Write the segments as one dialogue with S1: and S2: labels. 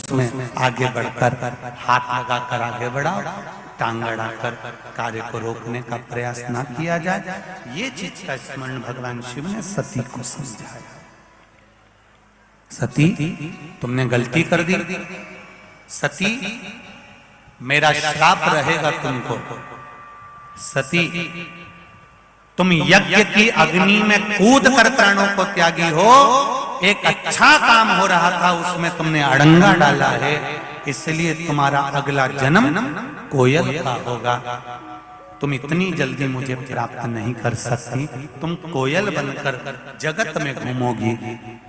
S1: उसमें आगे बढ़कर हाथ लगाकर आगे बढ़ाओ, टांग अड़ाकर कार्य को रोकने का प्रयास ना किया जाए। ये चीज का स्मरण भगवान शिव ने सती को समझाया। सती, तुमने गलती कर दी, सती मेरा श्राप रहेगा तुमको। सती, तुम यज्ञ की अग्नि में कूद कर प्राणों को त्यागी हो, एक अच्छा काम हो रहा था उसमें तुमने अड़ंगा डाला है, इसलिए तुम्हारा अगला जन्म कोयल का होगा। तुम इतनी जल्दी मुझे प्राप्त नहीं कर सकती, तुम कोयल बनकर जगत में घूमोगी।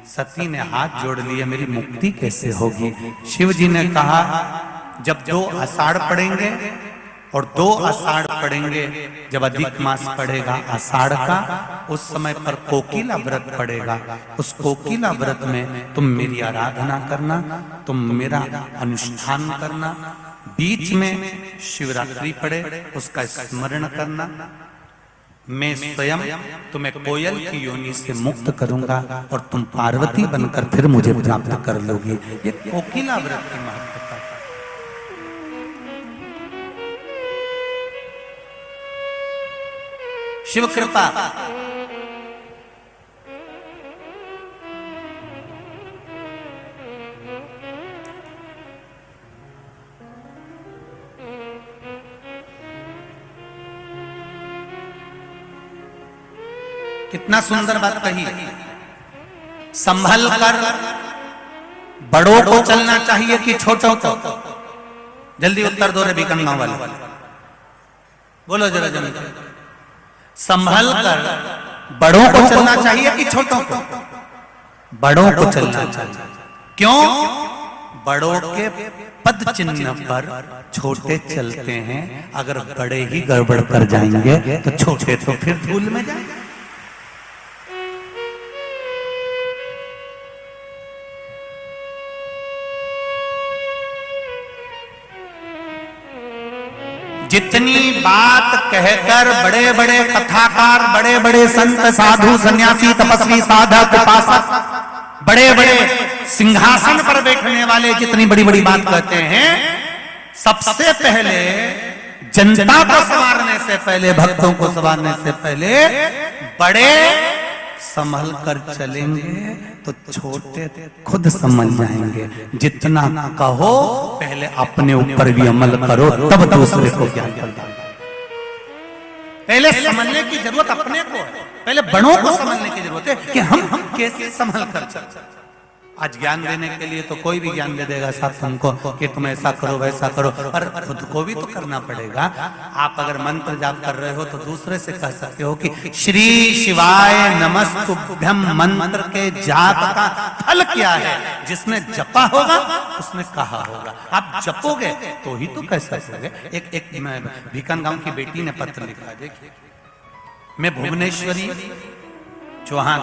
S1: सती ने हाथ जोड़ लिए, मेरी मुक्ति कैसे होगी? शिव जी ने कहा, जब 2 आषाढ़ पड़ेंगे और 2 आषाढ़ पड़ेंगे, जब अधिक मास पड़ेगा आषाढ़ का, उस समय पर कोकिला व्रत पड़ेगा। उस कोकिला व्रत में तुम मेरी आराधना करना, तुम मेरा अनुष्ठान करना। बीच में शिवरात्रि पड़े, उसका स्मरण करना। मैं स्वयं तुम्हें कोयल की योनि से मुक्त करूंगा और तुम पार्वती बनकर फिर मुझे प्राप्त कर लोगी। ये कोकिला व्रत की महत्वता। शिव कृपा, कितना सुंदर बात कही। संभल कर बड़ों को चलना चाहिए कि छोटों को? जल्दी उत्तर दो रे बीकनगांव वाले, बोलो जरा जल्दी। संभल कर बड़ों को चलना चाहिए कि छोटों को? बड़ों को चलना चाहिए। क्यों? बड़ों के पद चिन्ह पर छोटे चलते हैं। अगर बड़े ही गड़बड़ कर जाएंगे तो छोटे तो फिर धूल में जाएंगे। जितनी बात कहकर बड़े बड़े कथाकार, बड़े बड़े संत, साधु, सन्यासी, तपस्वी, साधक, उपासक, बड़े बड़े सिंहासन पर बैठने वाले जितनी बड़ी बड़ी बात कहते हैं, सबसे पहले जनता को संवारने से पहले, भक्तों को संवारने से पहले बड़े संभल कर चलेंगे तो छोटे खुद समझ जाएंगे। जितना कहो पहले अपने ऊपर भी अमल करो, तब दूसरे को ज्ञान प्रदान। पहले समझने की जरूरत अपने को है, पहले बड़ों को समझने की जरूरत है कि हम कैसे संभल कर चलते। आज ज्ञान देने के लिए तो कोई भी ज्ञान दे देगा साथ तुमको कि तुम ऐसा करो वैसा करो, पर खुद को भी तो करना पड़ेगा। आप अगर मंत्र जाप कर रहे हो तो दूसरे से कह सकते हो कि श्री शिवाय नमस्तुभ्यम मंत्र के जाप का फल क्या है? जिसने जपा होगा उसने कहा होगा। आप जपोगे तो ही तो कह सकोगे। एक बीकनगांव की बेटी ने पत्र लिखा, देखिए। मैं भुवनेश्वरी चौहान,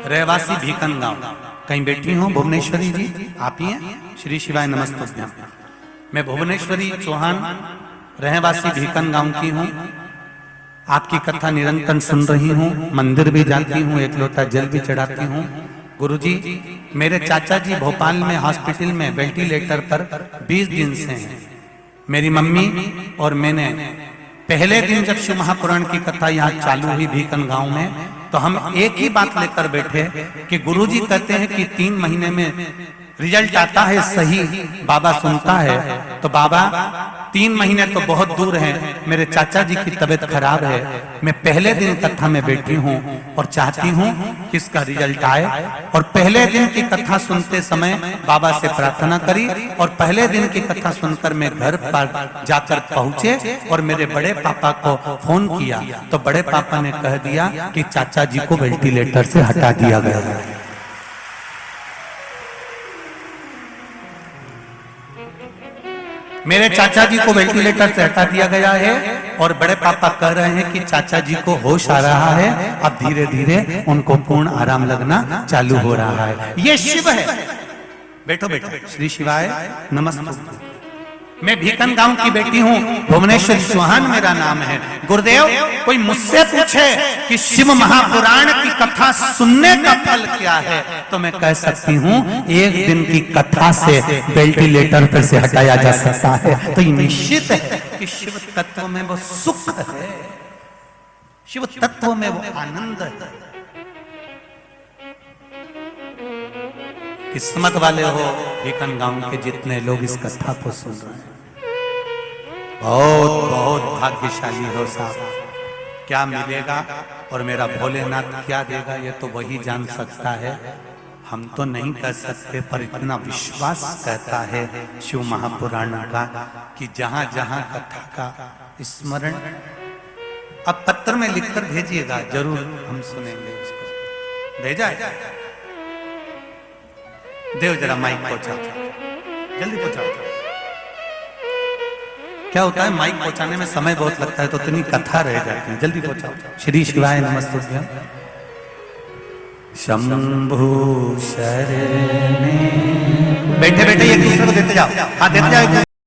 S1: रहवासी बीकनगांव, कहीं बैठी हूं भुवनेश्वरी जी, आप ही हैं? श्री शिवाय नमस्तुभ्यम। मैं भुवनेश्वरी चौहान, रहवासी बीकनगांव की हूं। आपकी कथा निरंतर सुन रही हूं, मंदिर भी जाती हूं, एक लोटा जल भी चढ़ाती हूं। गुरुजी, मेरे चाचा जी भोपाल में हॉस्पिटल में वेंटिलेटर पर 20 दिन से हैं। मेरी मम्मी और मैंने पहले दिन जब शिव महापुराण की कथा यहाँ चालू हुई बीकनगांव में, तो हम एक ही बात लेकर बैठे कि गुरुजी कहते हैं कि 3 महीने में रिजल्ट आता है, सही बाबा सुनता है। तो बाबा 3 महीने तो बहुत दूर है, मेरे चाचा जी की तबीयत खराब है। मैं पहले दिन कथा में बैठी हूँ और चाहती हूँ कि इसका रिजल्ट आए। और पहले दिन की कथा सुनते समय बाबा से प्रार्थना करी, और पहले दिन की कथा सुनकर मैं घर पर जाकर पहुंचे और मेरे बड़े पापा को फोन किया, तो बड़े पापा ने कह दिया कि चाचा जी को वेंटिलेटर से हटा दिया गया है। मेरे चाचा जी को वेंटिलेटर से हटा दिया गया है और बड़े पापा कह रहे हैं कि चाचा जी को होश आ रहा है, अब धीरे धीरे उनको पूर्ण आराम लगना चालू हो रहा है। ये शिव है। बैठो बेटा, श्री शिवाय नमस्तुभ्यम। मैं भीकन गांव की बेटी हूं, भुवनेश्वर चौहान मेरा नाम है। गुरुदेव, कोई मुझसे पूछे कि शिव महापुराण की कथा सुनने का फल क्या है, तो मैं कह सकती हूं एक दिन की कथा से वेंटिलेटर पर से हटाया जा सकता है। तो ये निश्चित है कि शिव तत्व में वो सुख है, शिव तत्व में वो आनंद है। किस्मत वाले हो भीकन गांव के जितने लोग इस कथा को सुन रहे हैं, बहुत बहुत भाग्यशाली हो साहब। क्या मिलेगा और मेरा भोलेनाथ क्या देगा ये तो वही जान सकता है, हम तो नहीं कह सकते। पर इतना विश्वास कहता है शिव महापुराण का कि जहां जहां कथा का स्मरण, अब पत्र में लिखकर भेजिएगा, जरूर हम सुनेंगे उसको। भेजा है? देव जरा माइक पहुंचा, जल्दी पहुंचाओ। क्या होता है माइक पहुंचाने में समय बहुत लगता है, तो इतनी कथा रह जाती है, जल्दी पहुंचाओ। श्री शिवाय नमस्तुभ्यं। शंभु शरणे। बैठे बैठे एक दूसरे को देते जाओ, हाँ देते जाओ।